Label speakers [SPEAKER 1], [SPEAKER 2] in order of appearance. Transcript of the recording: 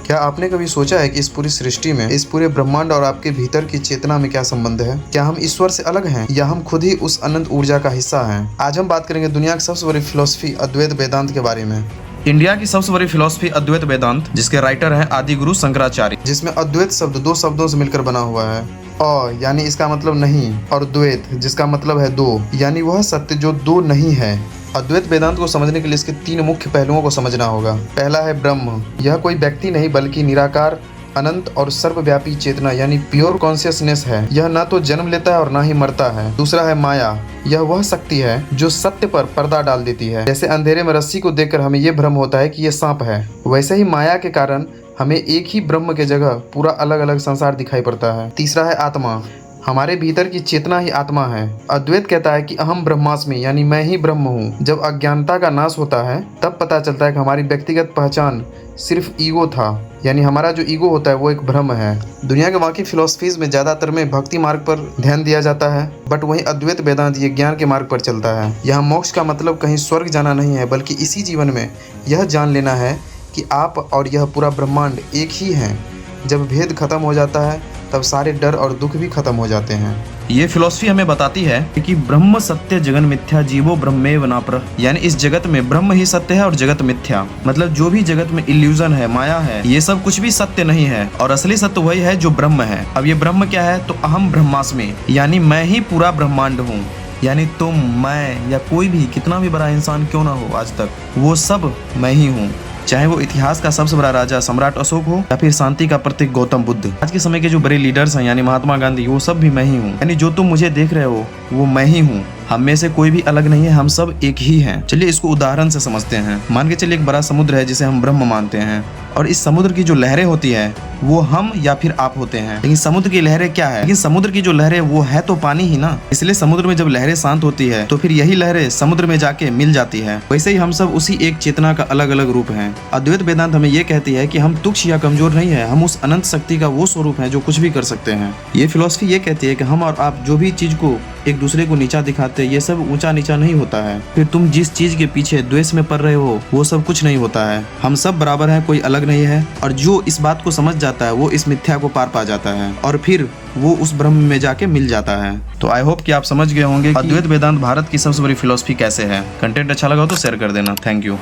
[SPEAKER 1] क्या आपने कभी सोचा है कि इस पूरी सृष्टि में, इस पूरे ब्रह्मांड और आपके भीतर की चेतना में क्या संबंध है? क्या हम ईश्वर से अलग हैं या हम खुद ही उस अनंत ऊर्जा का हिस्सा हैं? आज हम बात करेंगे दुनिया की सबसे बड़ी फिलॉसफी अद्वैत वेदांत के बारे में।
[SPEAKER 2] इंडिया की सबसे बड़ी फिलॉसफी अद्वैत वेदांत, जिसके राइटर हैं आदि गुरु शंकराचार्य।
[SPEAKER 1] जिसमें अद्वैत शब्द दो शब्दों से मिलकर बना हुआ है। अ यानी इसका मतलब नहीं, और द्वैत जिसका मतलब है दो, यानी वह सत्य जो दो नहीं है। अद्वैत वेदांत को समझने के लिए इसके तीन मुख्य पहलुओं को समझना होगा। पहला है ब्रह्म। यह कोई व्यक्ति नहीं बल्कि निराकार, अनंत और सर्वव्यापी चेतना यानी प्योर कॉन्शियसनेस है। यह ना तो जन्म लेता है और ना ही मरता है। दूसरा है माया। यह वह शक्ति है जो सत्य पर पर्दा डाल देती है। जैसे अंधेरे में रस्सी को देखकर हमें यह भ्रम होता है कि यह सांप है, वैसे ही माया के कारण हमें एक ही ब्रह्म के जगह पूरा अलग अलग संसार दिखाई पड़ता है। तीसरा है आत्मा। हमारे भीतर की चेतना ही आत्मा है। अद्वैत कहता है कि अहम ब्रह्मास्मि यानी मैं ही ब्रह्म हूँ। जब अज्ञानता का नाश होता है तब पता चलता है कि हमारी व्यक्तिगत पहचान सिर्फ ईगो था, यानी हमारा जो ईगो होता है वो एक भ्रम है। दुनिया के बाकी फिलोसफीज में ज्यादातर में भक्ति मार्ग पर ध्यान दिया जाता है, बट वहीं अद्वैत वेदांत ये ज्ञान के मार्ग पर चलता है। यहाँ मोक्ष का मतलब कहीं स्वर्ग जाना नहीं है, बल्कि इसी जीवन में यह जान लेना है कि आप और यह पूरा ब्रह्मांड एक ही हैं। जब भेद खत्म हो जाता है तब सारे डर और दुख भी खत्म हो जाते हैं।
[SPEAKER 2] ये फिलॉसफी हमें बताती है कि ब्रह्म सत्य जगन मिथ्या जीवो ब्रह्मेव नापर, यानी इस जगत में ब्रह्म ही सत्य है और जगत मिथ्या। मतलब जो भी जगत में इल्यूजन है, माया है, ये सब कुछ भी सत्य नहीं है और असली सत्य वही है जो ब्रह्म है। अब ये ब्रह्म क्या है? तो अहम ब्रह्मास्मि, यानी मैं ही पूरा ब्रह्मांड हूँ। यानी तुम, मैं या कोई भी कितना भी बड़ा इंसान क्यों ना हो आज तक, वो सब मैं ही हूँ। चाहे वो इतिहास का सबसे बड़ा राजा सम्राट अशोक हो या फिर शांति का प्रतीक गौतम बुद्ध। आज के समय के जो बड़े लीडर्स हैं यानी महात्मा गांधी, वो सब भी मैं ही हूँ। यानी जो तुम मुझे देख रहे हो वो मैं ही हूँ। हम में से कोई भी अलग नहीं है, हम सब एक ही हैं। चलिए इसको उदाहरण से समझते हैं। मान के चलिए एक बड़ा समुद्र है जिसे हम ब्रह्म मानते हैं, और इस समुद्र की जो लहरें होती है वो हम या फिर आप होते हैं। लेकिन समुद्र की लहरें क्या है? लेकिन समुद्र की जो लहरें वो है तो पानी ही ना। इसलिए समुद्र में जब लहरें शांत होती है तो फिर यही लहरें समुद्र में जाके मिल जाती है। वैसे ही हम सब उसी एक चेतना का अलग अलग रूप हैं। अद्वैत वेदांत हमें ये कहती है कि हम तुच्छ या कमजोर नहीं है, हम उस अनंत शक्ति का वो स्वरूप है जो कुछ भी कर सकते हैं। ये फिलॉसफी ये कहती है कि हम और आप जो भी चीज को एक दूसरे को नीचा दिखाते हैं, ये सब ऊंचा नीचा नहीं होता है। फिर तुम जिस चीज के पीछे द्वेष में पड़ रहे हो वो सब कुछ नहीं होता है। हम सब बराबर हैं, कोई अलग नहीं है। और जो इस बात को समझ जाता है वो इस मिथ्या को पार पा जाता है और फिर वो उस ब्रह्म में जाके मिल जाता है। तो आई होप कि आप समझ गए होंगे अद्वैत वेदांत भारत की सबसे बड़ी फिलॉसफी कैसे है। कंटेंट अच्छा लगा हो तो शेयर कर देना। Thank you.